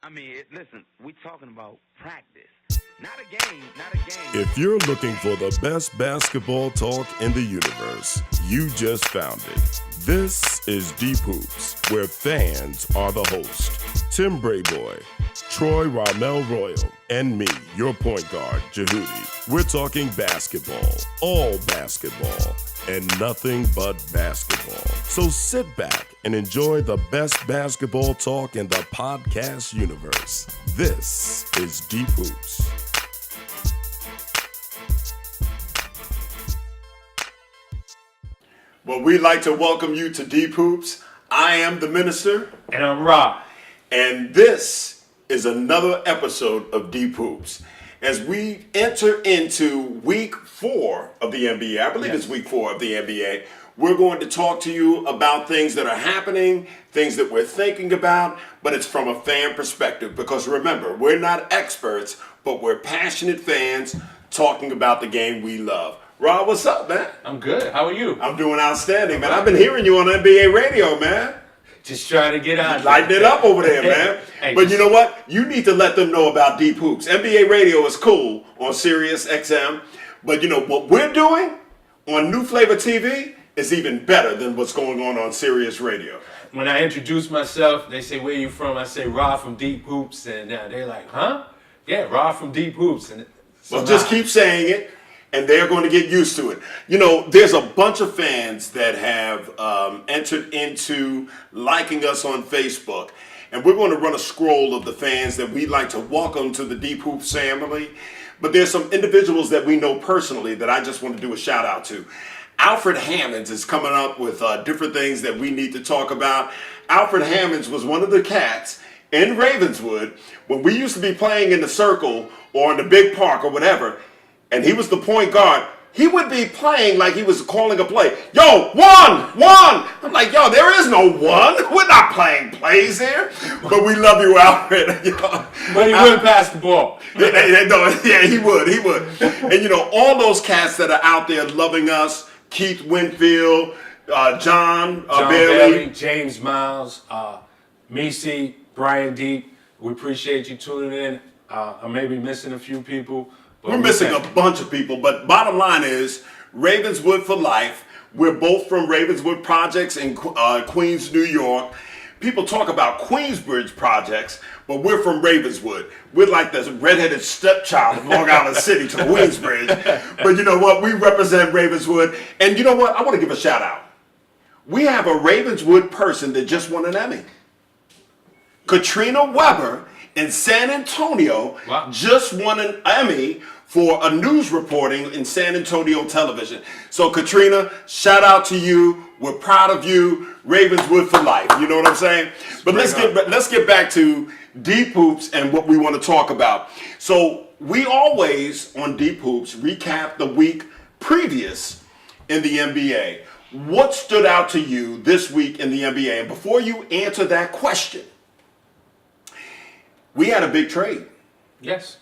Listen, we talking about practice, not a game, not a game. If you're looking for the best basketball talk in the universe, you just found it. This is Deep Hoops, where fans are the host. Tim Brayboy, Troy Ramel Royal, and me, your point guard, Jehudi. We're talking basketball, all basketball, and nothing but basketball. So sit back and enjoy the best basketball talk in the podcast universe. This is Deep Hoops. Well, we'd like to welcome you to Deep Hoops. I am the minister. And I'm Rob. And this is another episode of Deep Hoops. As we enter into week 4 of the NBA, I believe it's week 4 of the NBA, we're going to talk to you about things that are happening, things that we're thinking about, but it's from a fan perspective. Because remember, we're not experts, but we're passionate fans talking about the game we love. Rob, what's up, man? I'm good. How are you? I'm doing outstanding, man. I've been hearing you on NBA radio, man. Just trying to get out. Lighting it up over there, man. Hey, but you know what? You need to let them know about Deep Hoops. NBA radio is cool on Sirius XM. But you know what we're doing on New Flavor TV is even better than what's going on Sirius Radio. When I introduce myself, they say, "Where you from?" I say, "Rob from Deep Hoops," and they're like, "Huh? Yeah, Rob from Deep Hoops." And so well, just keep saying it, and they're going to get used to it. You know, there's a bunch of fans that have entered into liking us on Facebook, and we're going to run a scroll of the fans that we'd like to welcome to the Deep Hoops family. But there's some individuals that we know personally that I just want to do a shout out to. Alfred Hammonds is coming up with different things that we need to talk about. Alfred Hammonds was one of the cats in Ravenswood when we used to be playing in the circle or in the big park or whatever, and he was the point guard. He would be playing like he was calling a play. Yo, one! I'm like, yo, there is no one. We're not playing plays here. But we love you, Alfred. But he would pass the ball. Yeah, he would. And you know, all those cats that are out there loving us, Keith Winfield, John Bailey, James Miles, Misi, Brian Deep. We appreciate you tuning in. I may be missing a few people. We're missing a bunch of people, but bottom line is Ravenswood for life. We're both from Ravenswood Projects in Queens, New York. People talk about Queensbridge Projects, but we're from Ravenswood. We're like the redheaded stepchild of Long Island City to Queensbridge. But you know what? We represent Ravenswood. And you know what? I want to give a shout out. We have a Ravenswood person that just won an Emmy. Katrina Weber in San Antonio just won an Emmy for a news reporting in San Antonio television. So Katrina, shout out to you. We're proud of you. Ravenswood for life. You know what I'm saying? But let's get back to Deep Hoops and what we want to talk about. So we always on Deep Hoops recap the week previous in the NBA. What stood out to you this week in the NBA? And before you answer that question, we had a big trade. Yes.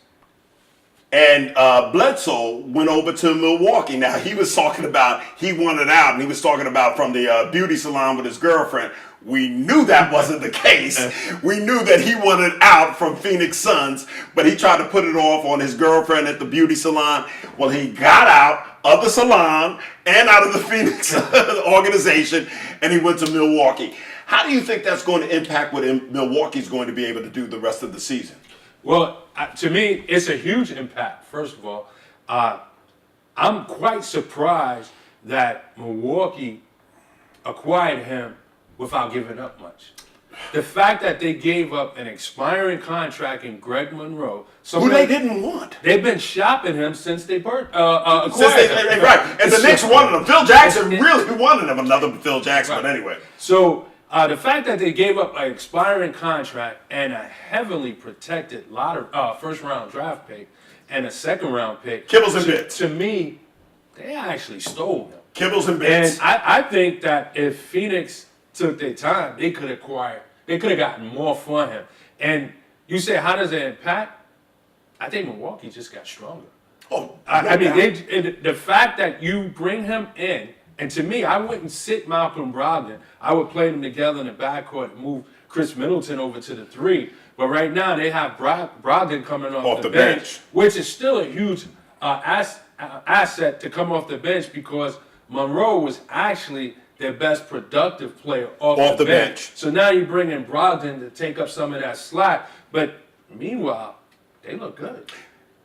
And Bledsoe went over to Milwaukee. Now, he was talking about he wanted out, and he was talking about from the beauty salon with his girlfriend. We knew that wasn't the case. We knew that he wanted out from Phoenix Suns, but he tried to put it off on his girlfriend at the beauty salon. Well, he got out of the salon and out of the Phoenix organization, and he went to Milwaukee. How do you think that's going to impact what Milwaukee's going to be able to do the rest of the season? Well, to me, it's a huge impact, first of all. I'm quite surprised that Milwaukee acquired him without giving up much. The fact that they gave up an expiring contract in Greg Monroe, who they didn't want. They've been shopping him since they acquired him. Right, and the Knicks wanted him. Phil Jackson really wanted him, another Phil Jackson, but anyway. So the fact that they gave up an expiring contract and a heavily protected first-round draft pick and a second-round pick, Kibbles and bits. To me, they actually stole him. Kibbles and bits. And I think that if Phoenix took their time, they could have gotten more for him. And you say, how does it impact? I think Milwaukee just got stronger. The fact that you bring him in, and to me, I wouldn't sit Malcolm Brogdon. I would play them together in the backcourt and move Chris Middleton over to the 3. But right now they have Brogdon coming off the bench, bench, which is still a huge asset to come off the bench because Monroe was actually their best productive player off the bench. So now you bring in Brogdon to take up some of that slack. But meanwhile, they look good.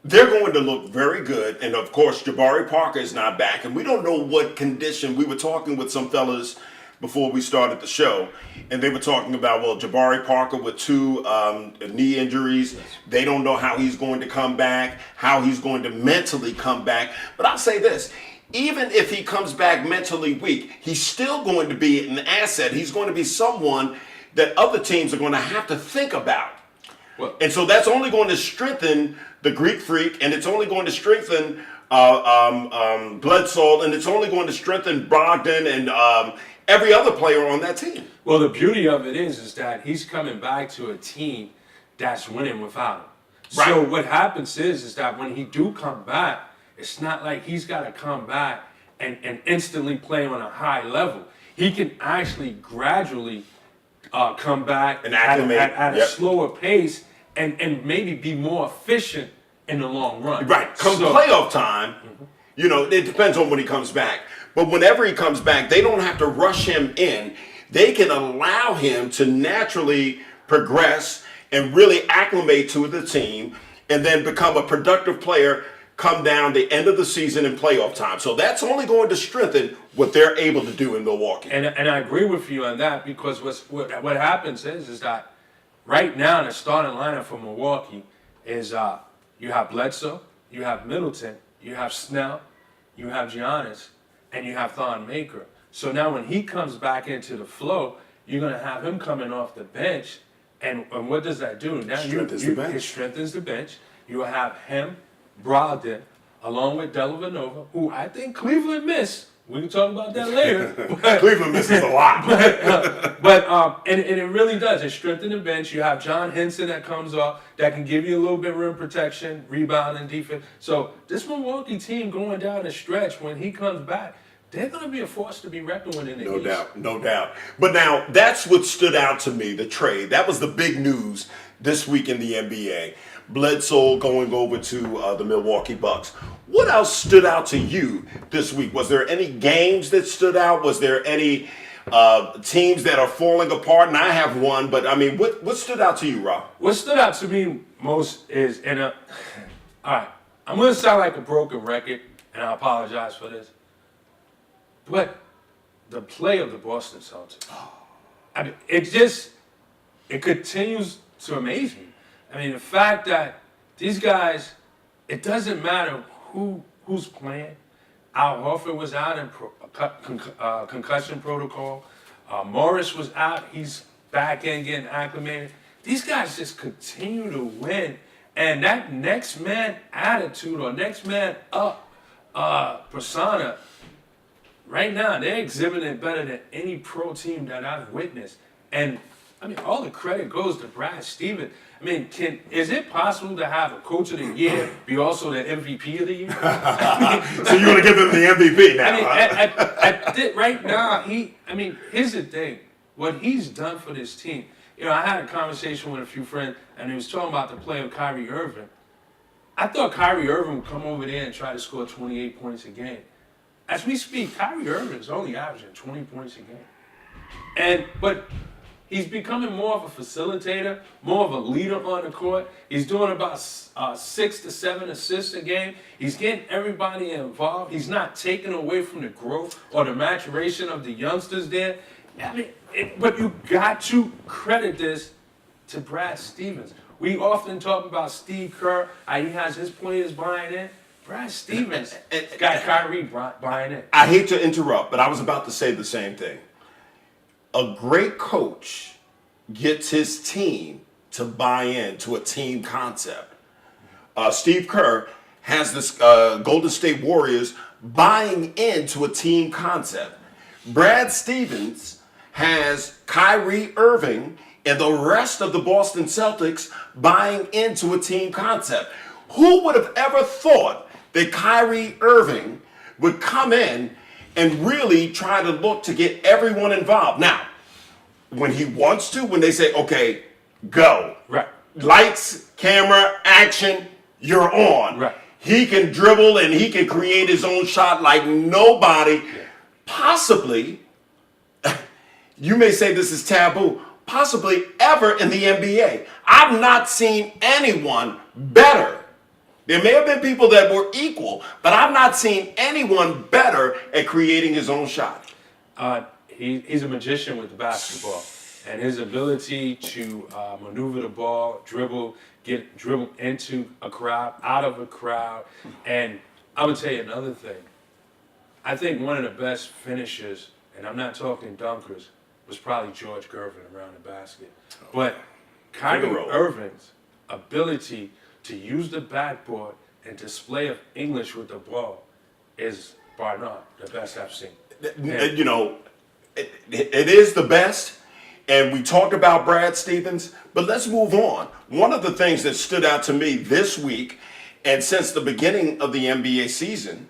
They're going to look very good. And of course, Jabari Parker is not back. And we don't know what condition. We were talking with some fellas before we started the show, and they were talking about, well, Jabari Parker with 2 knee injuries. They don't know how he's going to come back, how he's going to mentally come back. But I'll say this. Even if he comes back mentally weak, he's still going to be an asset. He's going to be someone that other teams are going to have to think about. Well, and so that's only going to strengthen the Greek Freak, and it's only going to strengthen Bledsoe, and it's only going to strengthen Brogdon and every other player on that team. Well, the beauty of it is that he's coming back to a team that's winning without him. Right. So what happens is that when he do come back, it's not like he's got to come back and instantly play on a high level. He can actually gradually come back and acclimate at a slower pace and maybe be more efficient in the long run. Right. Come playoff time, it depends on when he comes back. But whenever he comes back, they don't have to rush him in. They can allow him to naturally progress and really acclimate to the team and then become a productive player come down the end of the season in playoff time. So that's only going to strengthen what they're able to do in Milwaukee. And I agree with you on that because what happens is that right now the starting lineup for Milwaukee is you have Bledsoe, you have Middleton, you have Snell, you have Giannis, and you have Thon Maker. So now when he comes back into the flow, you're going to have him coming off the bench. And what does that do? Now it strengthens the bench. You have him, Brogdon, along with Dellavedova, who I think Cleveland missed. We can talk about that later. Cleveland misses a lot. And it really does. It strengthens the bench. You have John Henson that comes off that can give you a little bit of rim protection, rebound, and defense. So this Milwaukee team going down the stretch, when he comes back, they're going to be a force to be reckoned with in the East. No doubt. But now, that's what stood out to me, the trade. That was the big news this week in the NBA. Bledsoe going over to the Milwaukee Bucks. What else stood out to you this week? Was there any games that stood out? Was there any teams that are falling apart? And I have one, but I mean, what stood out to you, Rob? What stood out to me most is, all right, I'm going to sound like a broken record, and I apologize for this, but the play of the Boston Celtics, I mean, it continues to amaze me. I mean, the fact that these guys, it doesn't matter who's playing. Al Horford was out in concussion protocol. Morris was out. He's back in getting acclimated. These guys just continue to win. And that next man attitude or next man up persona, right now, they're exhibiting better than any pro team that I've witnessed. And, I mean, all the credit goes to Brad Stevens. I mean, is it possible to have a coach of the year be also the MVP of the year? So you're going to give him the MVP now? I mean, right now, here's the thing. What he's done for this team, I had a conversation with a few friends, and he was talking about the play of Kyrie Irving. I thought Kyrie Irving would come over there and try to score 28 points a game. As we speak, Kyrie Irving is only averaging 20 points a game. But he's becoming more of a facilitator, more of a leader on the court. He's doing about 6 to 7 assists a game. He's getting everybody involved. He's not taking away from the growth or the maturation of the youngsters there. I mean, but you got to credit this to Brad Stevens. We often talk about Steve Kerr, how he has his players buying in. Brad Stevens got Kyrie buying in. I hate to interrupt, but I was about to say the same thing. A great coach gets his team to buy into a team concept. Steve Kerr has this Golden State Warriors buying into a team concept. Brad Stevens has Kyrie Irving and the rest of the Boston Celtics buying into a team concept. Who would have ever thought that Kyrie Irving would come in and really try to look to get everyone involved? Now, when he wants to, when they say, okay, go. Right. Lights, camera, action, you're on. Right. He can dribble and he can create his own shot like nobody. Possibly, you may say this is taboo, possibly ever in the NBA. I've not seen anyone better. There may have been people that were equal, but I've not seen anyone better at creating his own shot. He's a magician with the basketball, and his ability to maneuver the ball, dribble into a crowd, out of a crowd. And I'm gonna tell you another thing. I think one of the best finishers, and I'm not talking dunkers, was probably George Gervin around the basket. But Kyrie Irving's ability to use the backboard and display of English with the ball is bar none the best I've seen. You know, it is the best, and we talked about Brad Stevens, but let's move on. One of the things that stood out to me this week and since the beginning of the NBA season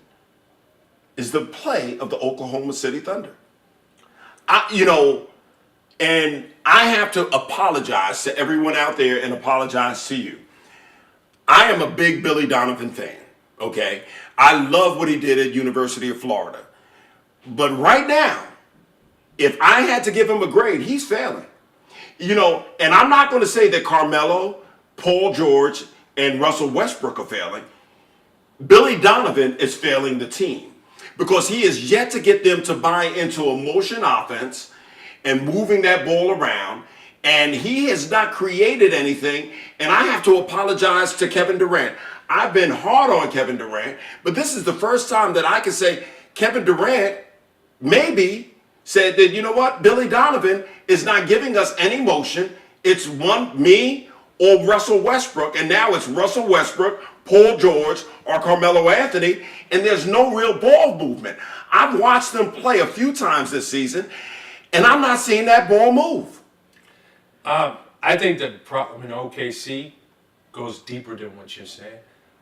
is the play of the Oklahoma City Thunder. And I have to apologize to everyone out there and apologize to you. I am a big Billy Donovan fan, okay? I love what he did at University of Florida. But right now, if I had to give him a grade, he's failing. And I'm not going to say that Carmelo, Paul George, and Russell Westbrook are failing. Billy Donovan is failing the team because he is yet to get them to buy into a motion offense and moving that ball around. And he has not created anything. And I have to apologize to Kevin Durant. I've been hard on Kevin Durant, but this is the first time that I can say Kevin Durant maybe said that, you know what, Billy Donovan is not giving us any motion. It's me or Russell Westbrook. And now it's Russell Westbrook, Paul George, or Carmelo Anthony. And there's no real ball movement. I've watched them play a few times this season, and I'm not seeing that ball move. I think the problem in OKC goes deeper than what you're saying.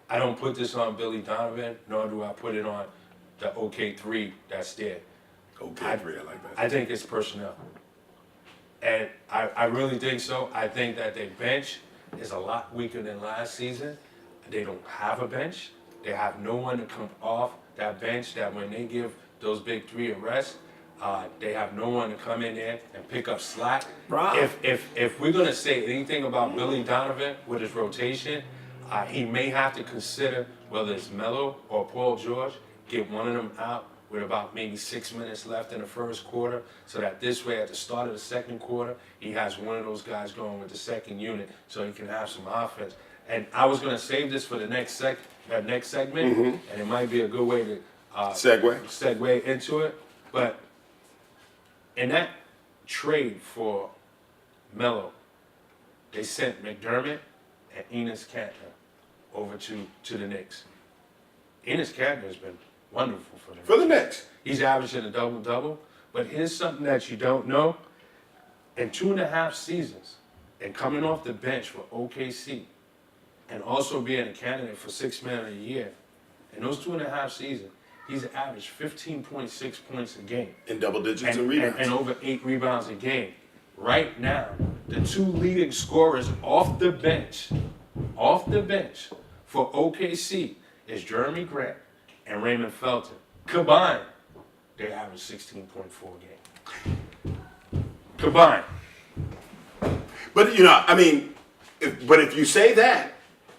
I don't put this on Billy Donovan, nor do I put it on the OK3 that's there. OK3, I like that. I think it's personnel. And I really think so. I think that their bench is a lot weaker than last season. They don't have a bench. They have no one to come off that bench that when they give those big three a rest, they have no one to come in there and pick up slack. Right. If we're gonna say anything about Billy Donovan with his rotation, he may have to consider whether it's Melo or Paul George, get one of them out with about maybe 6 minutes left in the first quarter, so that this way at the start of the second quarter, he has one of those guys going with the second unit so he can have some offense. And I was gonna save this for the next segment, and it might be a good way to segue into it, but in that trade for Melo, they sent McDermott and Enes Kanter over to the Knicks. Enes Kanter has been wonderful for them. For the Knicks. He's averaging a double-double, but here's something that you don't know. In 2.5 seasons, and coming off the bench for OKC, and also being a candidate for Sixth Man of the Year, in those 2.5 seasons, he's averaged 15.6 points a game. In double digits and rebounds. And over 8 rebounds a game. Right now, the two leading scorers off the bench for OKC is Jeremy Grant and Raymond Felton. Combined, they average 16.4 a game. Combined. But, if you say that,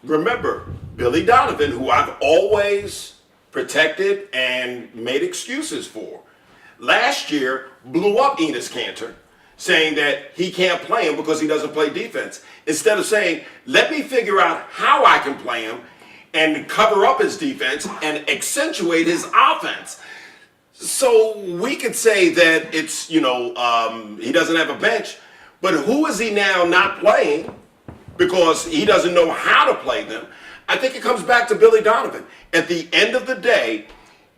remember, Billy Donovan, who I've always protected and made excuses for, last year blew up Enes Kanter, saying that he can't play him because he doesn't play defense. Instead of saying, let me figure out how I can play him and cover up his defense and accentuate his offense. So we could say that it's, he doesn't have a bench, but who is he now not playing because he doesn't know how to play them? I think it comes back to Billy Donovan. At the end of the day,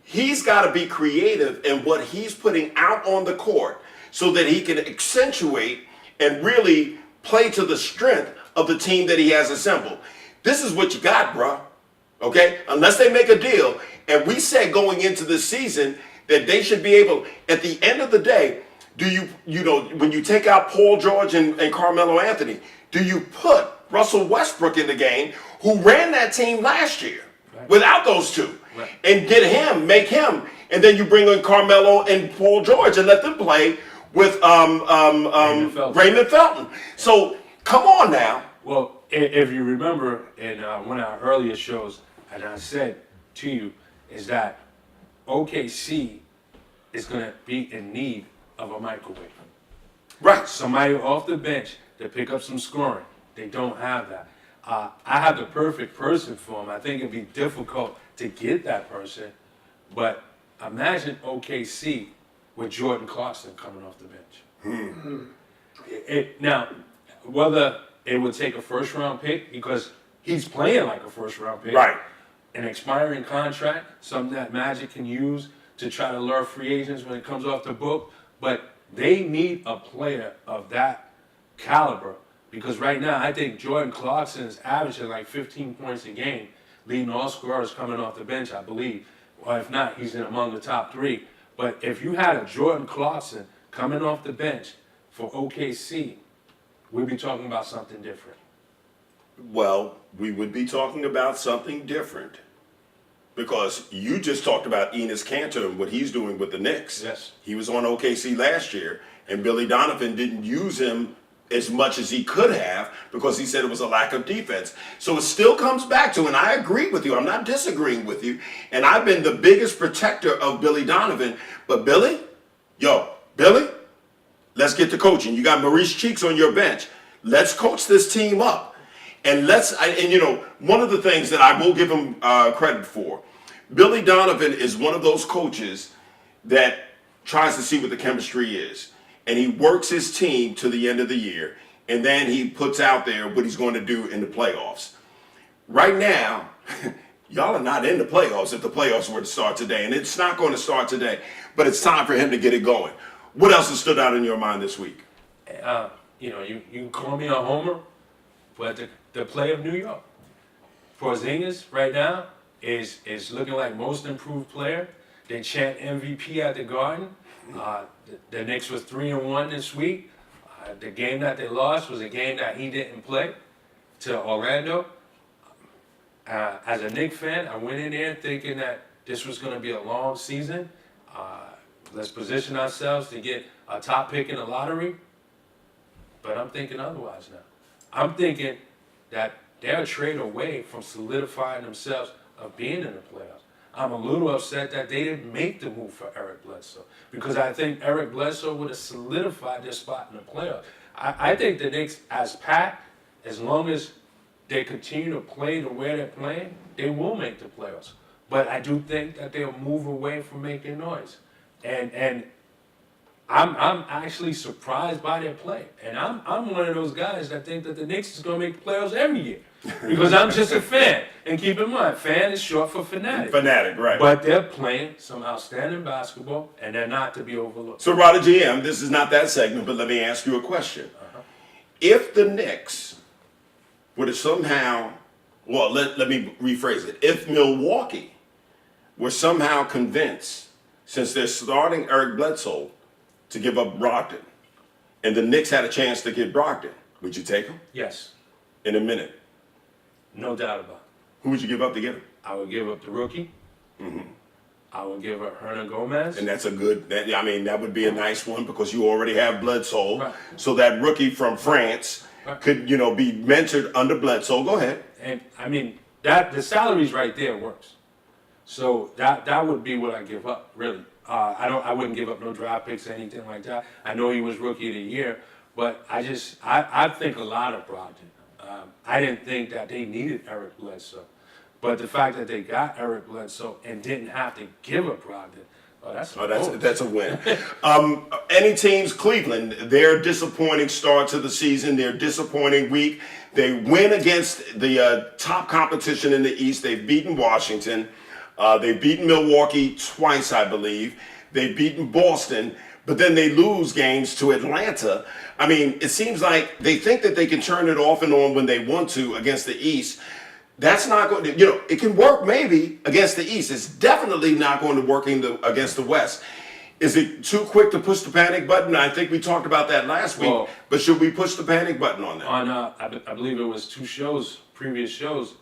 he's got to be creative in what he's putting out on the court so that he can accentuate and really play to the strength of the team that he has assembled. This is what you got, bro. Okay? Unless they make a deal. And we said going into this season that they should be able, at the end of the day, Do when you take out Paul George and Carmelo Anthony, do you put Russell Westbrook in the game, who ran that team last year without those two, and make him, and then you bring in Carmelo and Paul George and let them play with Raymond Felton. So come on now. Well, if you remember in one of our earlier shows, and I said to you, is that OKC is going to be in need of a microwave. Right. Somebody off the bench to pick up some scoring. They don't have that. I have the perfect person for him. I think it'd be difficult to get that person, but imagine OKC with Jordan Clarkson coming off the bench. Now, whether it would take a first-round pick, because he's playing like a first-round pick. Right. An expiring contract, something that Magic can use to try to lure free agents when it comes off the book. But they need a player of that caliber, because right now I think Jordan Clarkson is averaging like 15 points a game, leading all scorers coming off the bench, I believe. Or if not, he's in among the top 3. But if you had a Jordan Clarkson coming off the bench for OKC, we'd be talking about something different. Well, we would be talking about something different, because you just talked about Enes Kanter and what he's doing with the Knicks. Yes. He was on OKC last year, and Billy Donovan didn't use him as much as he could have because he said it was a lack of defense. So it still comes back to, and I agree with you, I'm not disagreeing with you, and I've been the biggest protector of Billy Donovan, but Billy, let's get to coaching. You got Maurice Cheeks on your bench. Let's coach this team up. And one of the things that I will give him credit for, Billy Donovan is one of those coaches that tries to see what the chemistry is. And he works his team to the end of the year. And then he puts out there what he's going to do in the playoffs. Right now, y'all are not in the playoffs if the playoffs were to start today. And it's not going to start today. But it's time for him to get it going. What else has stood out in your mind this week? You can call me a homer, but the play of New York. Porzingis right now is looking like most improved player. They chant MVP at the Garden. The Knicks was 3-1 this week. The game that they lost was a game that he didn't play to Orlando. As a Knicks fan, I went in there thinking that this was going to be a long season. Let's position ourselves to get a top pick in the lottery. But I'm thinking otherwise now. I'm thinking that they're a trade away from solidifying themselves of being in the playoffs. I'm a little upset that they didn't make the move for Eric Bledsoe, because I think Eric Bledsoe would have solidified their spot in the playoffs. I think the Knicks, as long as they continue to play the way they're playing, they will make the playoffs. But I do think that they'll move away from making noise. And I'm actually surprised by their play. And I'm one of those guys that think that the Knicks is going to make the playoffs every year. Because I'm just a fan. And keep in mind, fan is short for fanatic. Fanatic, right. But they're playing some outstanding basketball, and they're not to be overlooked. So, Rodder GM, this is not that segment, but let me ask you a question. If the Knicks were to somehow, let me rephrase it. If Milwaukee were somehow convinced, since they're starting Eric Bledsoe, to give up Brogdon, and the Knicks had a chance to get Brogdon, would you take him? Yes. In a minute. No doubt about it. Who would you give up to get him? I would give up the rookie. I would give up Hernan Gomez. And that's that would be a nice one, because you already have Bledsoe. Right. So that rookie from France could, be mentored under Bledsoe. Go ahead. And that the salaries right there works. So that would be what I give up, really. I wouldn't give up no draft picks or anything like that. I know he was rookie of the year, but I think a lot of Brogdon. I didn't think that they needed Eric Bledsoe. But the fact that they got Eric Bledsoe and didn't have to give up Brogdon, that's a win. Any teams, Cleveland, their disappointing start to the season, their disappointing week. They win against the top competition in the East. They've beaten Washington. They've beaten Milwaukee twice, I believe. They've beaten Boston, but then they lose games to Atlanta. It seems like they think that they can turn it off and on when they want to against the East. That's not going to, it can work maybe against the East. It's definitely not going to work against the West. Is it too quick to push the panic button? I think we talked about that last week. Well, but should we push the panic button on that? On I believe it was previous shows,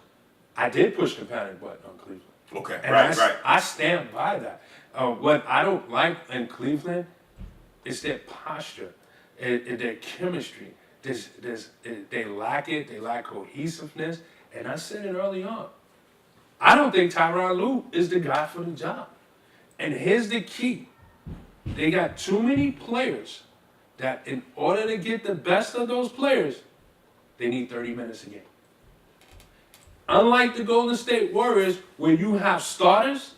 I did push the panic button on Cleveland. Okay, And right. I stand by that. What I don't like in Cleveland is their posture, their chemistry. They lack it. They lack cohesiveness. And I said it early on. I don't think Tyronn Lue is the guy for the job. And here's the key. They got too many players that in order to get the best of those players, they need 30 minutes a game. Unlike the Golden State Warriors, where you have starters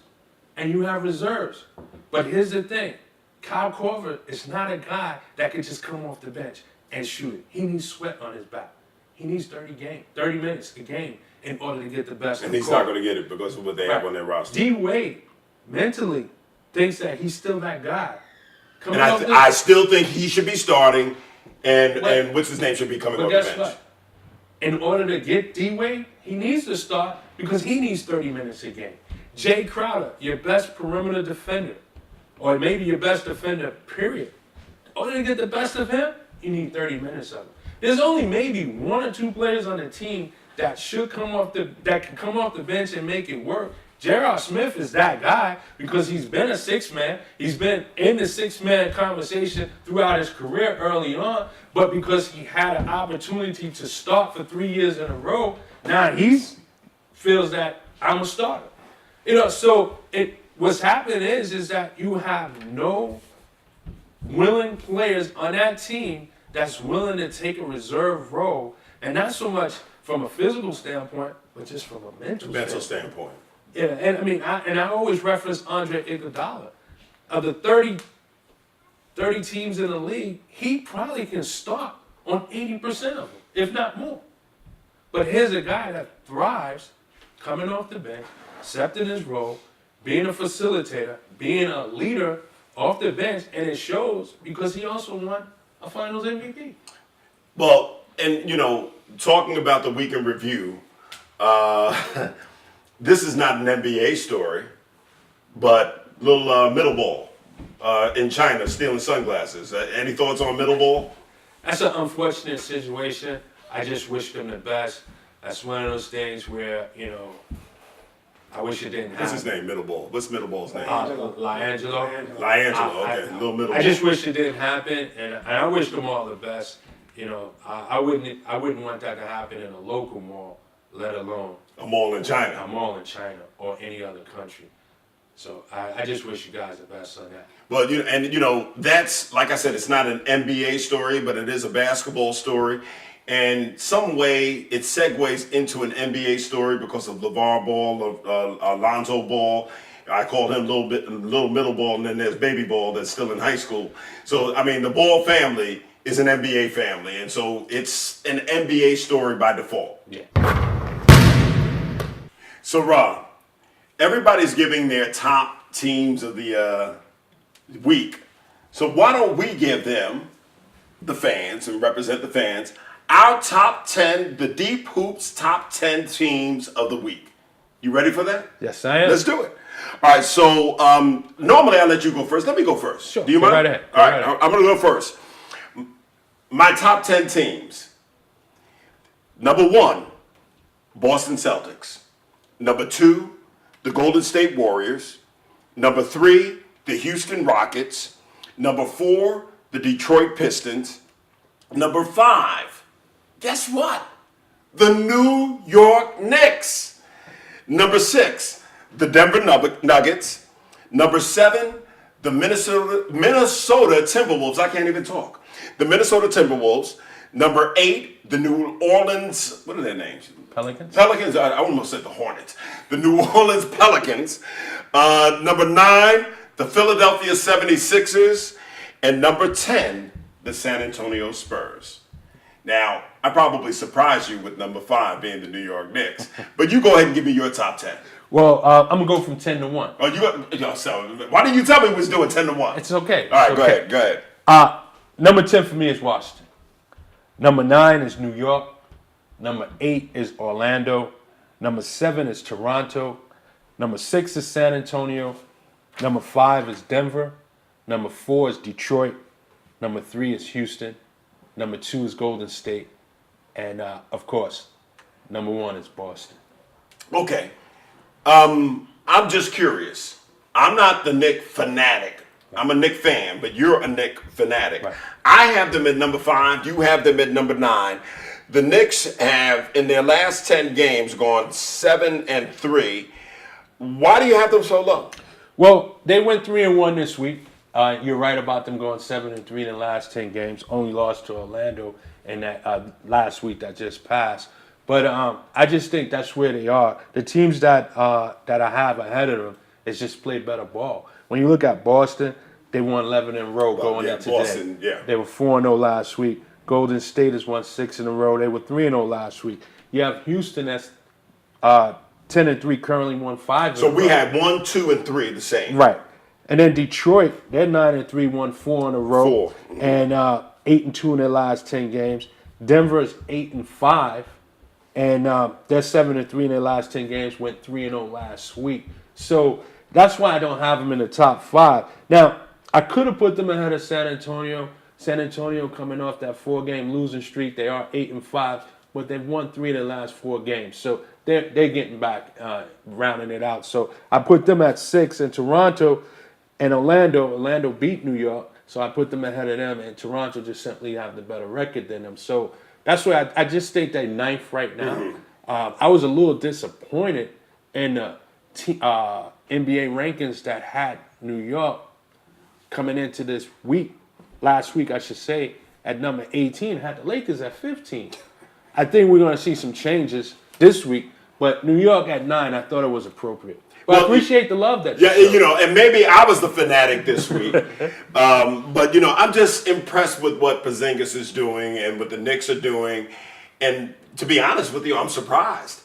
and you have reserves. But here's the thing. Kyle Korver is not a guy that can just come off the bench and shoot it. He needs sweat on his back. He needs 30 minutes a game in order to get the best. And he's not going to get it because of what they have on their roster. D Wade mentally thinks that he's still that guy. And I still think he should be starting, and what's his name should be coming off the bench. What? In order to get D Wade, he needs to start because he needs 30 minutes a game. Jay Crowder, your best perimeter defender, or maybe your best defender, period. In order to get the best of him, you need 30 minutes of him. There's only maybe one or two players on the team that can come off the bench and make it work. J.R. Smith is that guy because he's been a six-man. He's been in the six-man conversation throughout his career early on, but because he had an opportunity to start for 3 years in a row, now he feels that I'm a starter. So what's happening is that you have no willing players on that team that's willing to take a reserve role, and not so much from a physical standpoint, but just from a mental standpoint. Yeah, and I mean, I always reference Andre Iguodala. Of the 30 teams in the league, he probably can start on 80% of them, if not more. But here's a guy that thrives coming off the bench, accepting his role, being a facilitator, being a leader off the bench, and it shows because he also won a Finals MVP. Well, and talking about the week in review, this is not an NBA story, but little middle ball in China stealing sunglasses. Any thoughts on middle ball? That's an unfortunate situation. I just wish them the best. That's one of those things where, I wish it didn't happen. What's his name, middle ball? What's middle ball's name? LiAngelo. LiAngelo, okay. Little middle ball. I just wish it didn't happen, and I wish them all the best. I wouldn't want that to happen in a local mall, let alone a mall in China. A mall in China or any other country. So I just wish you guys the best on that. Well, that's, like I said, it's not an NBA story, but it is a basketball story. And some way it segues into an NBA story because of LeVar Ball, Alonzo Ball. I call him little middle ball, and then there's baby ball that's still in high school. So, I mean, the Ball family is an NBA family, and so it's an NBA story by default. Yeah. So, Rob, everybody's giving their top teams of the week. So why don't we give them, the fans, and represent the fans, our top 10, the Deep Hoops top 10 teams of the week. You ready for that? Yes, I am. Let's do it. All right, so normally I let you go first. Let me go first. Sure. Do you mind? Go right ahead. All right, I'm going to go first. My top 10 teams. Number 1, Boston Celtics. Number 2, the Golden State Warriors. Number 3, the Houston Rockets. Number 4, the Detroit Pistons. Number 5, guess what? The New York Knicks. Number 6, the Denver Nuggets. Number 7, the Minnesota Timberwolves. I can't even talk. The Minnesota Timberwolves. Number 8, the New Orleans, what are their names? Pelicans? Pelicans, I almost said the Hornets. The New Orleans Pelicans. Number 9, the Philadelphia 76ers. And number 10, the San Antonio Spurs. Now, I probably surprised you with number 5 being the New York Knicks. But you go ahead and give me your top 10. Well, I'm going to go from 10 to 1. Oh, so why didn't you tell me we was doing 10 to 1? It's okay. All right, It's go okay. ahead. Go ahead. Number 10 for me is Washington. Number 9 is New York. Number 8 is Orlando. Number 7 is Toronto. Number 6 is San Antonio. Number 5 is Denver. Number 4 is Detroit. Number 3 is Houston. Number 2 is Golden State. And, of course, number 1 is Boston. Okay. I'm just curious. I'm not the Knick fanatic. I'm a Knick fan, but you're a Knick fanatic. Right. I have them at number 5. You have them at number 9. The Knicks have, in their last 10 games, gone 7-3. Why do you have them so low? Well, they went 3-1 this week. You're right about them going 7-3 in the last 10 games. Only lost to Orlando in that last week that just passed. But I just think that's where they are. The teams that I have ahead of them is just played better ball. When you look at Boston, they won 11 in a row going into Boston, today. yeah. They were 4-0 last week. Golden State has won 6 in a row. They were 3-0 last week. You have Houston that's 10-3, currently won 5 in a So row. we had 1, 2, and 3 the same. Right. And then Detroit, they're 9-3, won 4 in a row. 4. And 8-2 in their last 10 games. Denver is 8-5. And they're 7-3 in their last 10 games, went 3-0 last week. So that's why I don't have them in the top 5. Now, I could have put them ahead of San Antonio. San Antonio coming off that 4-game losing streak. They are 8-5, but they've won 3 of their last 4 games. So they're getting back, rounding it out. So I put them at 6. And Toronto and Orlando beat New York. So I put them ahead of them. And Toronto just simply have the better record than them. So that's why I just think they're 9th right now. Mm-hmm. I was a little disappointed in the NBA rankings that had New York coming into this week. Last week, I should say, at number 18, had the Lakers at 15. I think we're going to see some changes this week, but New York at 9, I thought it was appropriate. But I appreciate the love that you showed. And maybe I was the fanatic this week. But, I'm just impressed with what Porzingis is doing and what the Knicks are doing. And to be honest with you, I'm surprised.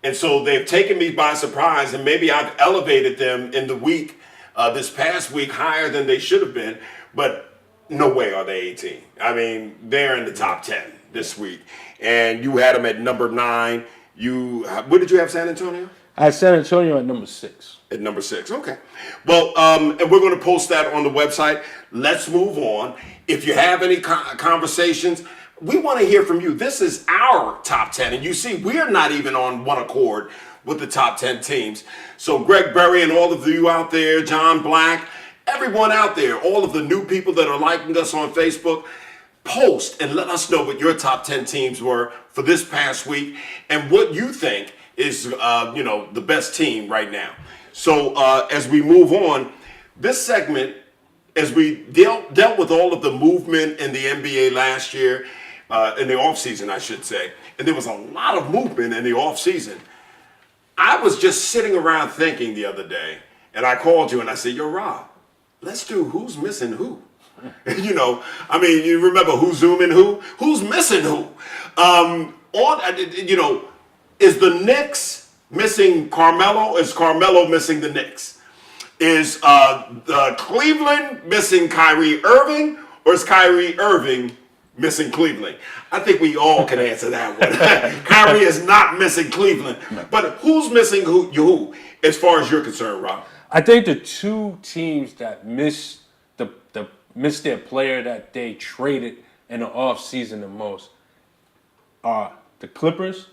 And so they've taken me by surprise, and maybe I've elevated them in the week, this past week, higher than they should have been. But no way are they 18. I mean, they're in the top 10 this week. And you had them at number 9. What did you have, San Antonio? I had San Antonio at number 6. At number 6, okay. Well, and we're going to post that on the website. Let's move on. If you have any conversations, we want to hear from you. This is our top 10. And you see, we're not even on one accord with the top 10 teams. So Greg Berry and all of you out there, John Black, everyone out there, all of the new people that are liking us on Facebook, post and let us know what your top 10 teams were for this past week and what you think is, the best team right now. So as we move on, this segment, as we dealt with all of the movement in the NBA last year, in the offseason, I should say, and there was a lot of movement in the offseason, I was just sitting around thinking the other day, and I called you and I said, yo, Rob, let's do who's missing who. You remember who's zooming who? Who's missing who? Is the Knicks missing Carmelo? Is Carmelo missing the Knicks? Is the Cleveland missing Kyrie Irving? Or is Kyrie Irving missing Cleveland? I think we all can answer that one. Kyrie is not missing Cleveland. But who's missing who as far as you're concerned, Rob? I think the two teams that missed their player that they traded in the offseason the most are the Clippers.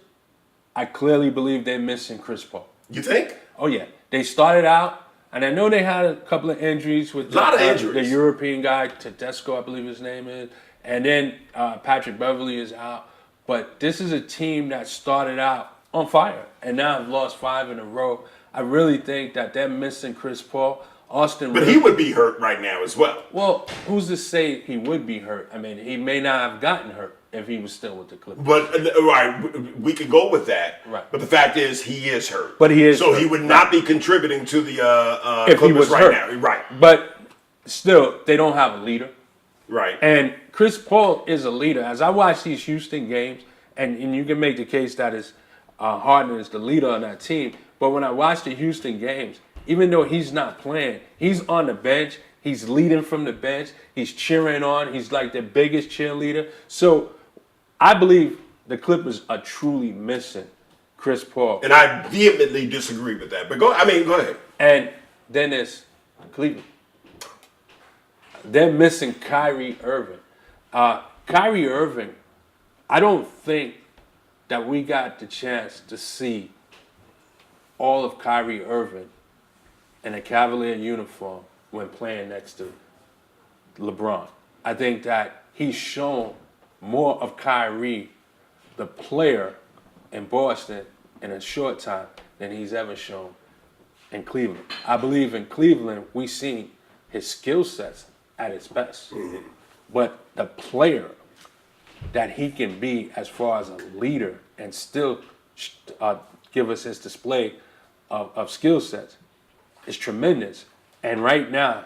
I clearly believe they're missing Chris Paul. You think? Oh, yeah. They started out, and I know they had a couple of injuries with the European guy, Tedesco, I believe his name is, and then Patrick Beverly is out. But this is a team that started out on fire, and now have lost 5 in a row. I really think that they're missing Chris Paul. But he would be hurt right now as well. Well, who's to say he would be hurt? I mean, he may not have gotten hurt if he was still with the Clippers. But, right, we could go with that. Right. But the fact is, he is hurt. But he is So hurt. he would not be contributing to the if Clippers he was right hurt. now. Right. But still, they don't have a leader. Right. And Chris Paul is a leader. As I watch these Houston games, and you can make the case that Harden is the leader on that team, but when I watch the Houston games, even though he's not playing, he's on the bench, he's leading from the bench, he's cheering on, he's like the biggest cheerleader. So I believe the Clippers are truly missing Chris Paul. And I vehemently disagree with that. But go ahead. And then there's Cleveland. they're missing Kyrie Irving. Kyrie Irving, I don't think that we got the chance to see all of Kyrie Irving in a Cavalier uniform when playing next to LeBron. I think that he's shown more of Kyrie, the player, in Boston in a short time than he's ever shown in Cleveland. I believe in Cleveland we seen his skill sets at its best. But the player that he can be as far as a leader and still give us his display of skill sets is tremendous. And right now,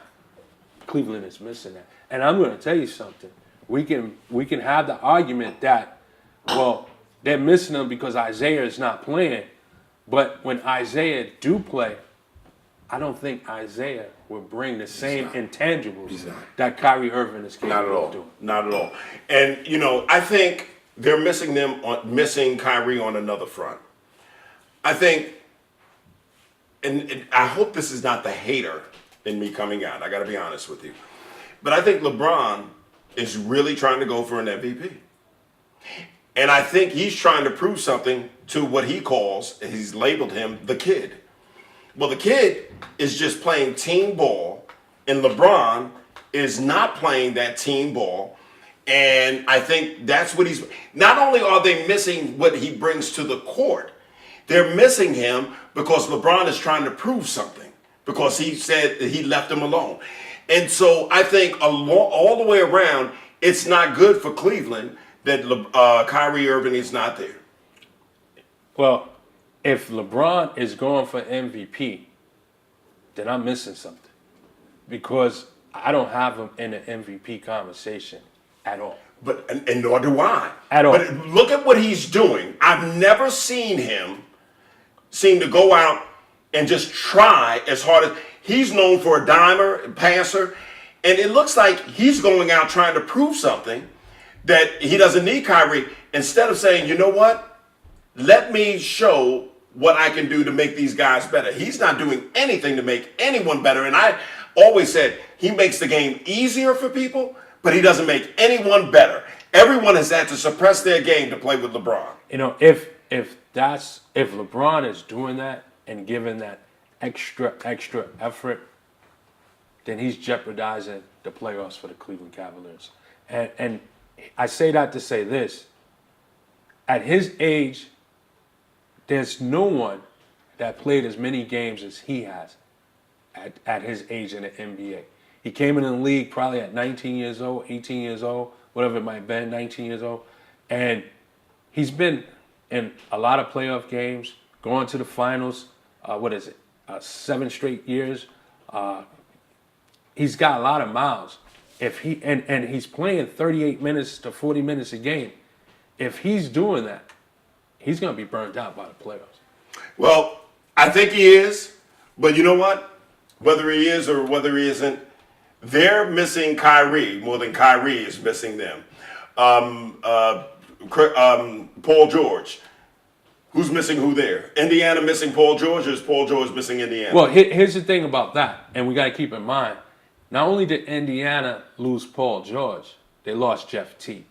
Cleveland is missing that. And I'm going to tell you something. We can have the argument that, well, they're missing him because Isaiah is not playing. But when Isaiah do play, I don't think Isaiah will bring the same intangibles that Kyrie Irving is capable of doing. Not at all. And, I think they're missing Kyrie on another front. I think, and I hope this is not the hater in me coming out. I got to be honest with you. But I think LeBron is really trying to go for an MVP. And I think he's trying to prove something to what he's labeled him, the kid. Well, the kid is just playing team ball, and LeBron is not playing that team ball. And I think that's what not only are they missing what he brings to the court, they're missing him because LeBron is trying to prove something, because he said that he left him alone. And so I think all the way around, it's not good for Cleveland that Kyrie Irving is not there. Well, if LeBron is going for MVP, then I'm missing something, because I don't have him in the MVP conversation at all. But and nor do I. At all. But look at what he's doing. I've never seen him seem to go out and just try as hard as he's known for a dimer, passer, and it looks like he's going out trying to prove something that he doesn't need Kyrie, instead of saying, you know what? Let me show what I can do to make these guys better. He's not doing anything to make anyone better. And I always said he makes the game easier for people, but he doesn't make anyone better. Everyone has had to suppress their game to play with LeBron. If LeBron is doing that and giving that extra effort, then he's jeopardizing the playoffs for the Cleveland Cavaliers. And I say that to say this. At his age, there's no one that played as many games as he has at his age in the NBA. He came in the league probably at 19 years old, 18 years old, whatever it might be, 19 years old. And he's been in a lot of playoff games, going to the finals, 7 straight years. He's got a lot of miles. If he and he's playing 38 minutes to 40 minutes a game. If he's doing that, he's going to be burnt out by the playoffs. Well, I think he is, but you know what? Whether he is or whether he isn't, they're missing Kyrie more than Kyrie is missing them. Paul George. Who's missing who there? Indiana missing Paul George, or is Paul George missing Indiana? Well, here's the thing about that, and we got to keep in mind, not only did Indiana lose Paul George, they lost Jeff Teague.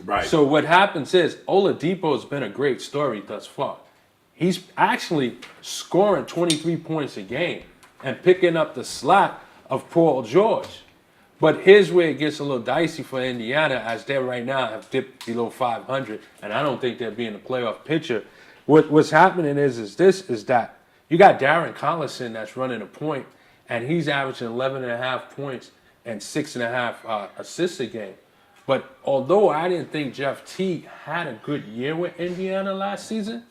Right. So what happens is Oladipo has been a great story thus far. He's actually scoring 23 points a game and picking up the slack of Paul George. But here's where it gets a little dicey for Indiana, as they right now have dipped below 500, and I don't think they'll be in the playoff picture. What's happening is that you got Darren Collison that's running a point, and he's averaging 11.5 points and 6.5 assists a game. But although I didn't think Jeff Teague had a good year with Indiana last season,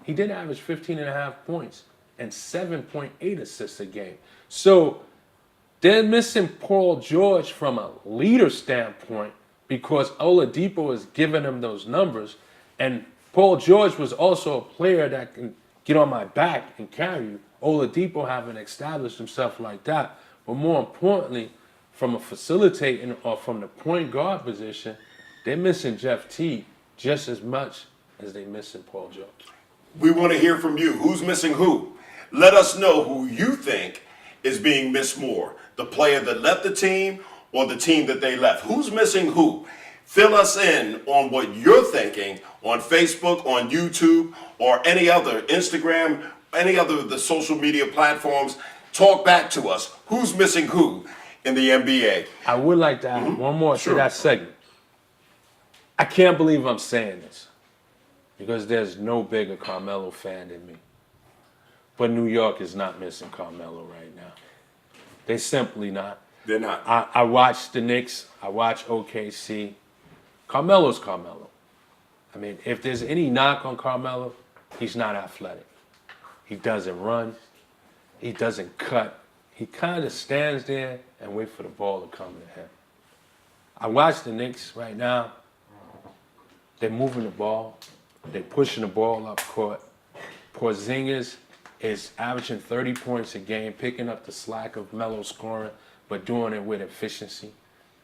he did average 15.5 points and 7.8 assists a game. So they're missing Paul George from a leader standpoint because Oladipo is giving them those numbers. And Paul George was also a player that can get on my back and carry you. Oladipo haven't established himself like that. But more importantly, from a facilitating or from the point guard position, they're missing Jeff Teague just as much as they're missing Paul George. We want to hear from you. Who's missing who? Let us know who you think is being missed more? The player that left the team or the team that they left? Who's missing who? Fill us in on what you're thinking on Facebook, on YouTube, or any other, Instagram, any other of the social media platforms. Talk back to us. Who's missing who in the NBA? I would like to add one more Sure. to that segment. I can't believe I'm saying this because there's no bigger Carmelo fan than me. But New York is not missing Carmelo right now. They simply not. They're not. I watch the Knicks. I watch OKC. Carmelo's Carmelo. I mean, if there's any knock on Carmelo, he's not athletic. He doesn't run. He doesn't cut. He kind of stands there and wait for the ball to come to him. I watch the Knicks right now. They're moving the ball. They're pushing the ball up court. Porzingis is averaging 30 points a game, picking up the slack of Melo scoring, but doing it with efficiency,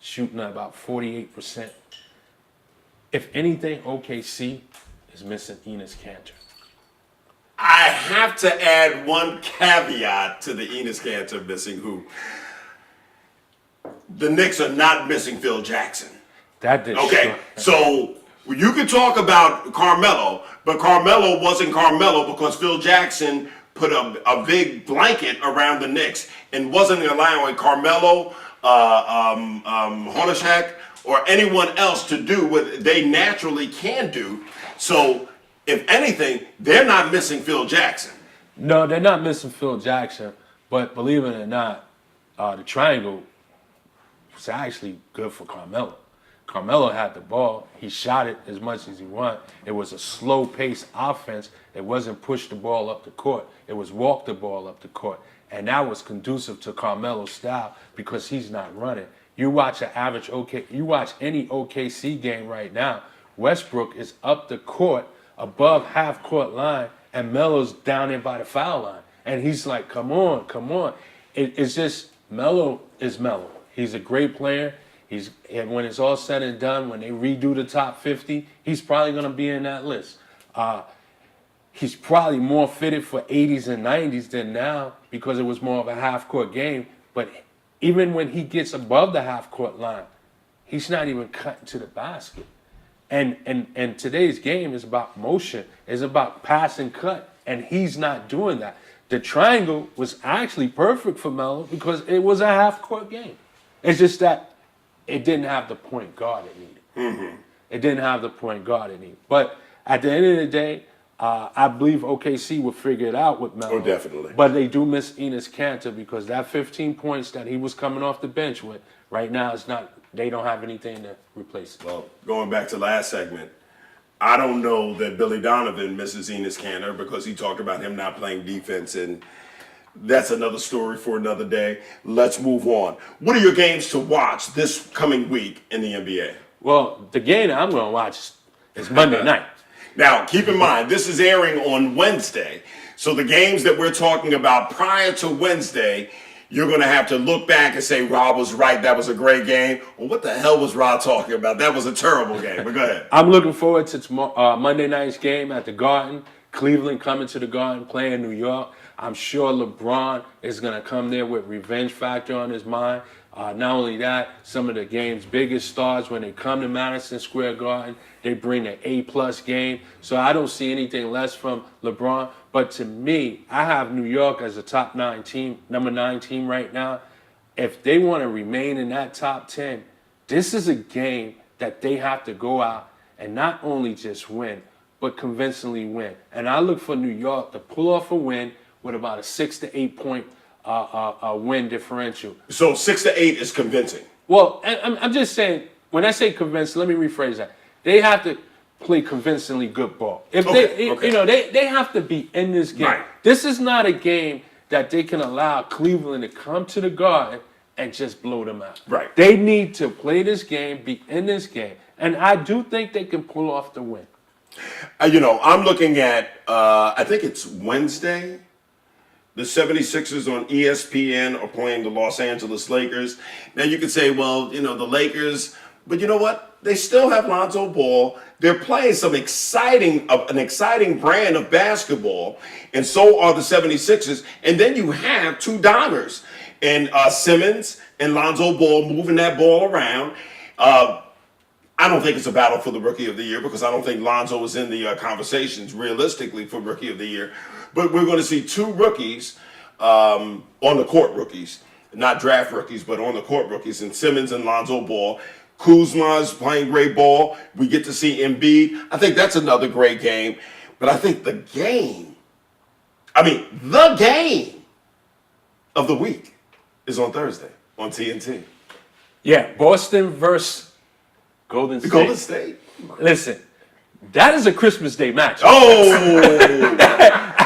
shooting at about 48%. If anything, OKC is missing Enes Kanter. I have to add one caveat to the Enes Kanter missing who. The Knicks are not missing Phil Jackson. That did Okay, so you can talk about Carmelo, but Carmelo wasn't Carmelo because Phil Jackson put a big blanket around the Knicks and wasn't allowing Carmelo, Hornacek, or anyone else to do what they naturally can do. So, if anything, they're not missing Phil Jackson. No, they're not missing Phil Jackson, but believe it or not, the triangle was actually good for Carmelo. Carmelo had the ball. He shot it as much as he wanted. It was a slow-paced offense. It wasn't push the ball up the court. It was walk the ball up the court. And that was conducive to Carmelo's style because he's not running. You watch you watch any OKC game right now, Westbrook is up the court above half-court line, and Melo's down there by the foul line. And he's like, come on, come on. It's just, Melo is Melo. He's a great player. And when it's all said and done, when they redo the top 50, he's probably going to be in that list. He's probably more fitted for 80s and 90s than now because it was more of a half-court game. But even when he gets above the half-court line, he's not even cutting to the basket. And today's game is about motion. It's about pass and cut, and he's not doing that. The triangle was actually perfect for Melo because it was a half-court game. It's just that it didn't have the point guard it needed. Mm-hmm. It didn't have the point guard it needed. But at the end of the day, I believe OKC will figure it out with Melo. Oh, definitely. But they do miss Enes Kanter because that 15 points that he was coming off the bench with, right now, it's not. They don't have anything to replace it. Well, going back to last segment, I don't know that Billy Donovan misses Enes Kanter because he talked about him not playing defense, and that's another story for another day. Let's move on. What are your games to watch this coming week in the NBA? Well, the game that I'm going to watch is Monday night. Now, keep in mind, this is airing on Wednesday. So the games that we're talking about prior to Wednesday, you're going to have to look back and say, Rob was right, that was a great game. Well, what the hell was Rob talking about? That was a terrible game, but go ahead. I'm looking forward to Monday night's game at the Garden. Cleveland coming to the Garden, playing New York. I'm sure LeBron is going to come there with revenge factor on his mind. Not only that, some of the game's biggest stars, when they come to Madison Square Garden, they bring an A-plus game. So I don't see anything less from LeBron. But to me, I have New York as a top 9 team, number 9 team right now. If they want to remain in that top 10, this is a game that they have to go out and not only just win, but convincingly win. And I look for New York to pull off a win with about a 6 to 8 point win differential. So 6 to 8 is convincing. Well, I'm just saying, when I say convincing, let me rephrase that. They have to play convincingly good ball. If they have to be in this game. Right. This is not a game that they can allow Cleveland to come to the Garden and just blow them out. Right. They need to play this game, be in this game, and I do think they can pull off the win. I'm looking at, I think it's Wednesday. The 76ers on ESPN are playing the Los Angeles Lakers. Now you could say, well, the Lakers, but you know what? they still have Lonzo Ball. They're playing an exciting brand of basketball, and so are the 76ers. And then you have two dimers, and Simmons and Lonzo Ball moving that ball around. I don't think it's a battle for the Rookie of the Year because I don't think Lonzo is in the conversations realistically for Rookie of the Year. But we're going to see two rookies, on the court rookies, not draft rookies, but on the court rookies, and Simmons and Lonzo Ball. Kuzma's playing great ball. We get to see Embiid. I think that's another great game. But I think the game of the week is on Thursday on TNT. Yeah, Boston versus Golden State. Golden State. Listen, that is a Christmas Day match. Oh,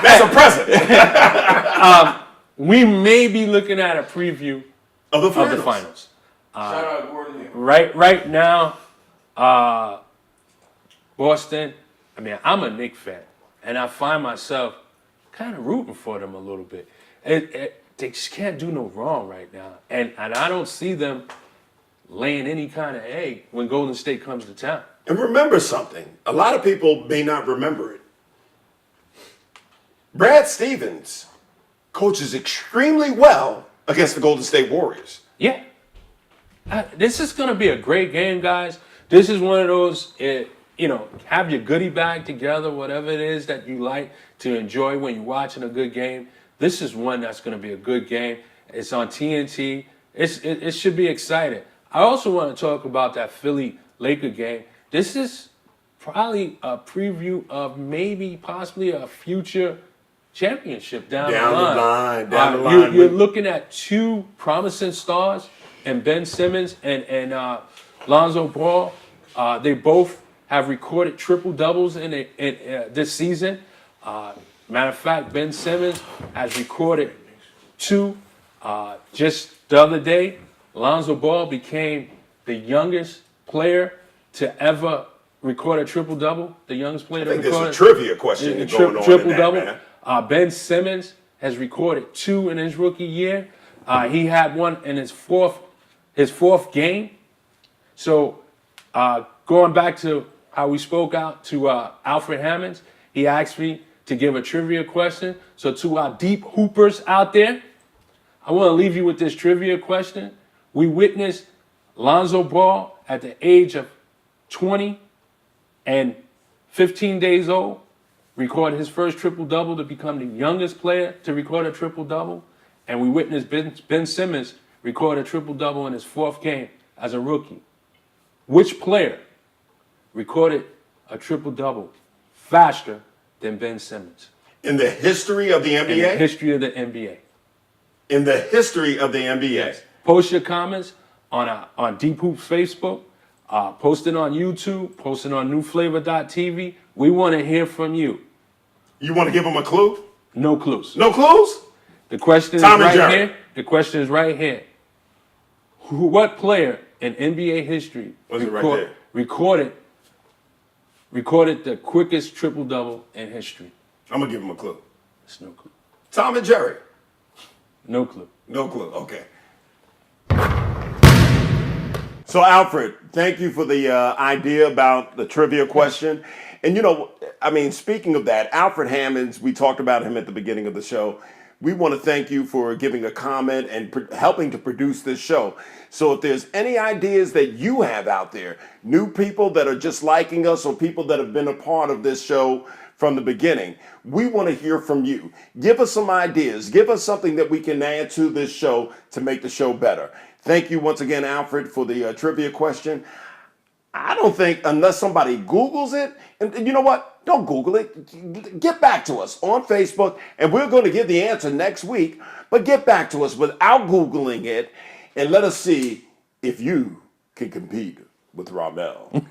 that's a present. We may be looking at a preview of the finals. Shout out Gordon Hayward. Right now, Boston, I mean, I'm a Knicks fan, and I find myself kind of rooting for them a little bit. They just can't do no wrong right now. And I don't see them laying any kind of egg when Golden State comes to town. And remember something. A lot of people may not remember it. Brad Stevens coaches extremely well against the Golden State Warriors. Yeah. This is going to be a great game, guys. This is one of those, have your goodie bag together, whatever it is that you like to enjoy when you're watching a good game. This is one that's going to be a good game. It's on TNT. It should be exciting. I also want to talk about that Philly-Laker game. This is probably a preview of possibly a future championship down the line. You're looking at two promising stars, and Ben Simmons and Lonzo Ball. They both have recorded triple doubles in this season. Matter of fact, Ben Simmons has recorded 2. Just the other day, Lonzo Ball became the youngest player to ever record a triple double. The youngest player to record. There's a trivia question going on triple in double. that, man. Ben Simmons has recorded 2 in his rookie year. He had one in his fourth game. So going back to how we spoke out to Alfred Hammonds, he asked me to give a trivia question. So to our deep hoopers out there, I want to leave you with this trivia question. We witnessed Lonzo Ball at the age of 20 and 15 days old record his first triple-double to become the youngest player to record a triple-double. And we witnessed Ben Simmons record a triple-double in his 4th game as a rookie. Which player recorded a triple-double faster than Ben Simmons? In the history of the NBA? In the history of the NBA. In the history of the NBA. Yes. Post your comments on Deep Hoops Facebook. Post it on YouTube. Post it on newflavor.tv. We want to hear from you. You want to give them a clue? No clues. No clues? The question is Tom and right Jerry. here. The question is right here. What player in NBA history recorded the quickest triple-double in history? I'm going to give them a clue. It's no clue. Tom and Jerry. No clue. No clue. Okay. So, Alfred, thank you for the idea about the trivia question. And, speaking of that, Alfred Hammonds, we talked about him at the beginning of the show. We want to thank you for giving a comment and helping to produce this show. So if there's any ideas that you have out there, new people that are just liking us or people that have been a part of this show from the beginning, we want to hear from you. Give us some ideas. Give us something that we can add to this show to make the show better. Thank you once again, Alfred, for the trivia question. I don't think unless somebody Googles it, and you know what? Don't Google it. Get back to us on Facebook, and we're going to give the answer next week. But get back to us without Googling it, and let us see if you can compete with Ramel. All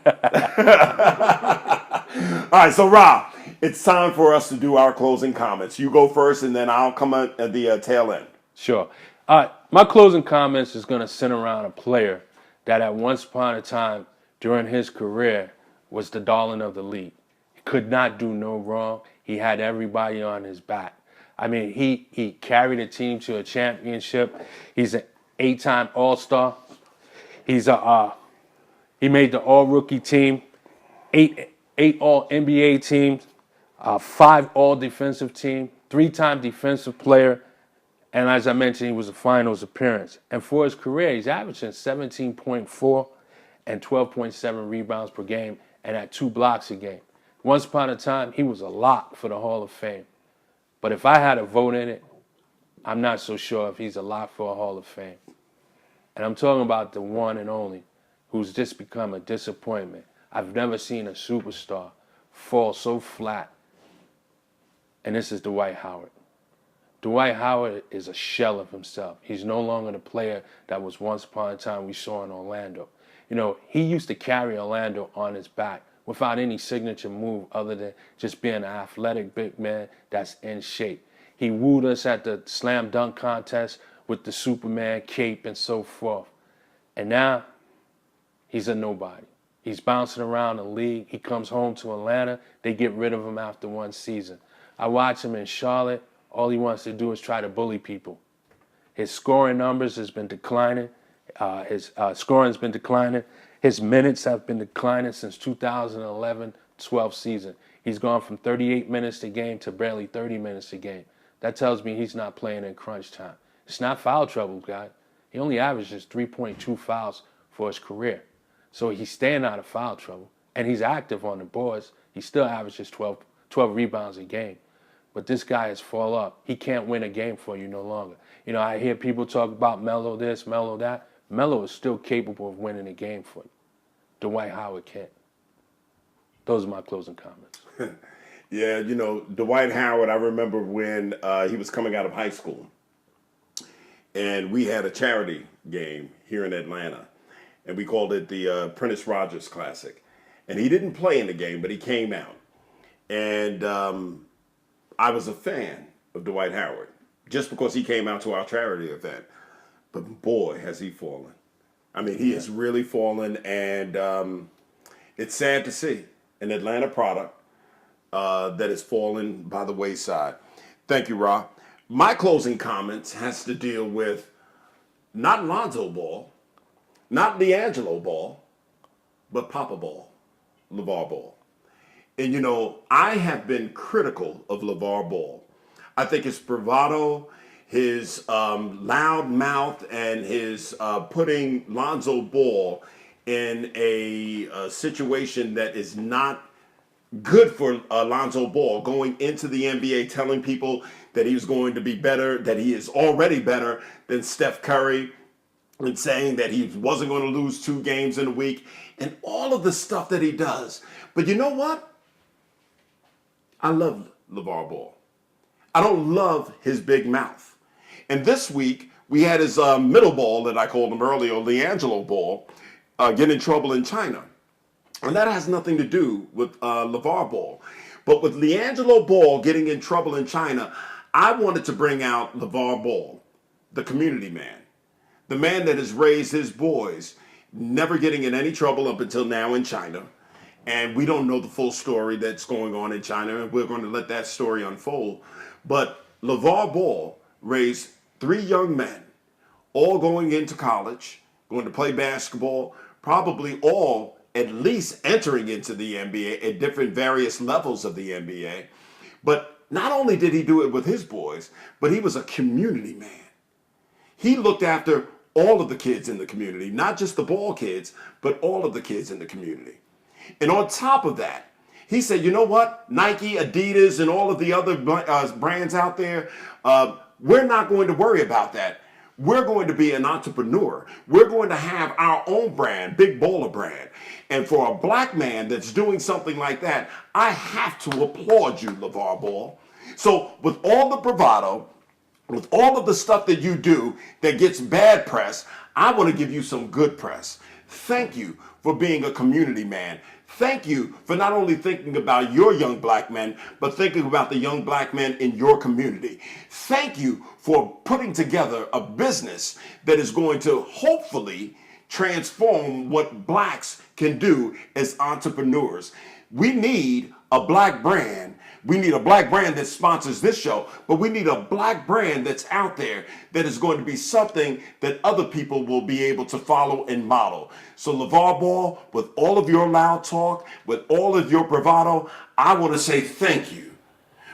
right, so Rob, it's time for us to do our closing comments. You go first, and then I'll come at the tail end. Sure. All right, my closing comments is going to center around a player that at once upon a time during his career was the darling of the league. He could not do no wrong. He had everybody on his back. I mean, he carried a team to a championship. He's an 8-time All-Star. He's He made the all-rookie team, eight all-NBA teams, 5 all-defensive team, 3-time defensive player, and as I mentioned, he was a finals appearance. And for his career, he's averaging 17.4 and 12.7 rebounds per game and at 2 blocks a game. Once upon a time, he was a lock for the Hall of Fame. But if I had a vote in it, I'm not so sure if he's a lock for a Hall of Fame. And I'm talking about the one and only who's just become a disappointment. I've never seen a superstar fall so flat. And this is Dwight Howard. Dwight Howard is a shell of himself. He's no longer the player that was once upon a time we saw in Orlando. You know, he used to carry Orlando on his back without any signature move other than just being an athletic big man that's in shape. He wooed us at the slam dunk contest with the Superman cape and so forth. And now, he's a nobody. He's bouncing around the league. He comes home to Atlanta. They get rid of him after 1 season. I watch him in Charlotte. All he wants to do is try to bully people. His scoring numbers has been declining. His scoring's been declining. His minutes have been declining since 2011-12 season. He's gone from 38 minutes a game to barely 30 minutes a game. That tells me he's not playing in crunch time. It's not foul trouble, guy. He only averages 3.2 fouls for his career. So he's staying out of foul trouble, and he's active on the boards. He still averages 12 rebounds a game. But this guy has fallen up. He can't win a game for you no longer. You know, I hear people talk about Melo this, Melo that. Melo is still capable of winning a game for you. Dwight Howard can't. Those are my closing comments. Yeah, you know, Dwight Howard, I remember when he was coming out of high school. And we had a charity game here in Atlanta. And we called it the Prentice Rogers Classic. And he didn't play in the game, but he came out. And I was a fan of Dwight Howard just because he came out to our charity event. But boy, has he fallen. I mean, he has really fallen, and it's sad to see an Atlanta product that has fallen by the wayside. Thank you, Ra. My closing comments has to deal with not Lonzo Ball, not D'Angelo Ball, but Papa Ball, LeVar Ball. And, you know, I have been critical of LeVar Ball. I think his bravado, his loud mouth, and his putting Lonzo Ball in a situation that is not good for Lonzo Ball, going into the NBA telling people that he was going to be better, that he is already better than Steph Curry, and saying that he wasn't going to lose 2 games in a week, and all of the stuff that he does. But you know what? I love LeVar Ball. I don't love his big mouth. And this week, we had his middle ball that I called him earlier, LiAngelo Ball, get in trouble in China. And that has nothing to do with LeVar Ball. But with LiAngelo Ball getting in trouble in China, I wanted to bring out LeVar Ball, the community man, the man that has raised his boys, never getting in any trouble up until now in China. And we don't know the full story that's going on in China, and we're going to let that story unfold. But LeVar Ball raised 3 young men, all going into college, going to play basketball, probably all at least entering into the NBA at different various levels of the NBA. But not only did he do it with his boys, but he was a community man. He looked after all of the kids in the community, not just the Ball kids, but all of the kids in the community. And on top of that, he said, you know what? Nike, Adidas, and all of the other brands out there, we're not going to worry about that. We're going to be an entrepreneur. We're going to have our own brand, Big Baller Brand. And for a black man that's doing something like that, I have to applaud you, LeVar Ball. So with all the bravado, with all of the stuff that you do that gets bad press, I want to give you some good press. Thank you for being a community man. Thank you for not only thinking about your young black men, but thinking about the young black men in your community. Thank you for putting together a business that is going to hopefully transform what blacks can do as entrepreneurs. We need a black brand We need a black brand that sponsors this show, but we need a black brand that's out there that is going to be something that other people will be able to follow and model. So LeVar Ball, with all of your loud talk, with all of your bravado, I want to say thank you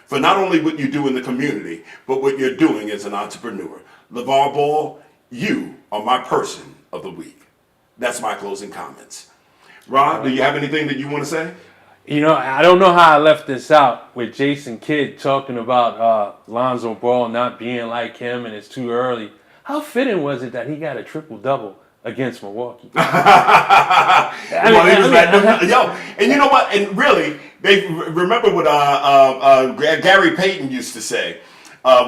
for not only what you do in the community, but what you're doing as an entrepreneur. LeVar Ball, you are my person of the week. That's my closing comments. Ron, do you have anything that you want to say? You know, I don't know how I left this out with Jason Kidd talking about Lonzo Ball not being like him and it's too early. How fitting was it that he got a triple-double against Milwaukee? And you know what? And really, they remember what Gary Payton used to say.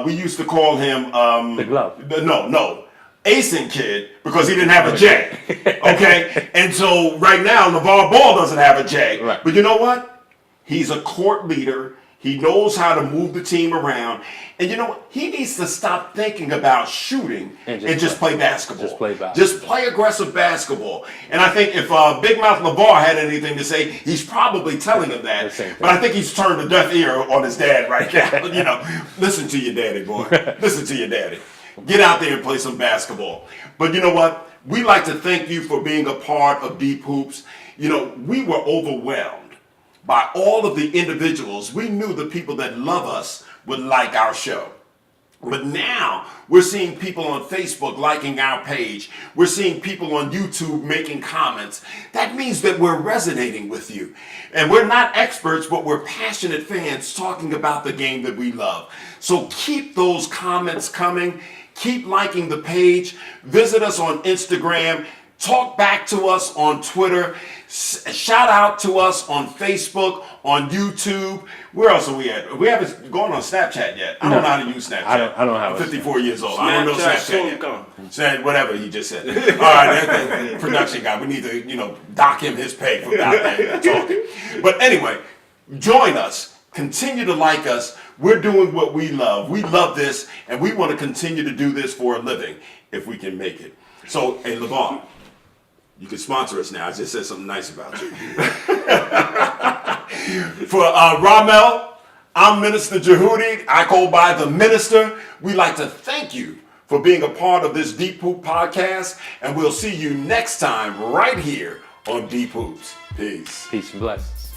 We used to call him the glove. No. Asin Kid, because he didn't have a J. Okay? And so right now, LeVar Ball doesn't have a J. Right. But you know what? He's a court leader. He knows how to move the team around. And you know what? He needs to stop thinking about shooting and just play basketball. Just play basketball. Just play aggressive basketball. And I think if Big Mouth LeVar had anything to say, he's probably telling him that. But I think he's turned a deaf ear on his dad right now. You know, listen to your daddy, boy. Listen to your daddy. Get out there and play some basketball. But you know what? We like to thank you for being a part of Deep Hoops. You know, we were overwhelmed by all of the individuals. We knew the people that love us would like our show. But now we're seeing people on Facebook liking our page. We're seeing people on YouTube making comments. That means that we're resonating with you. And we're not experts, but we're passionate fans talking about the game that we love. So keep those comments coming. Keep liking the page. Visit us on Instagram. Talk back to us on Twitter. Shout out to us on Facebook, on YouTube. Where else are we at? We haven't gone on Snapchat yet. I don't know how to use Snapchat. I don't have I'm 54 years old. I don't know Snapchat Snapchat yet. Said whatever he just said. All right, that production guy. We need to, dock him his pay for about that talking. But anyway, join us. Continue to like us. We're doing what we love. We love this, and we want to continue to do this for a living if we can make it. So, hey, LeVar, you can sponsor us now. I just said something nice about you. For Ramel, I'm Minister Jehudi. I go by the Minister. We'd like to thank you for being a part of this Deep Hoop podcast, and we'll see you next time right here on Deep Hoops. Peace. Peace and blessings.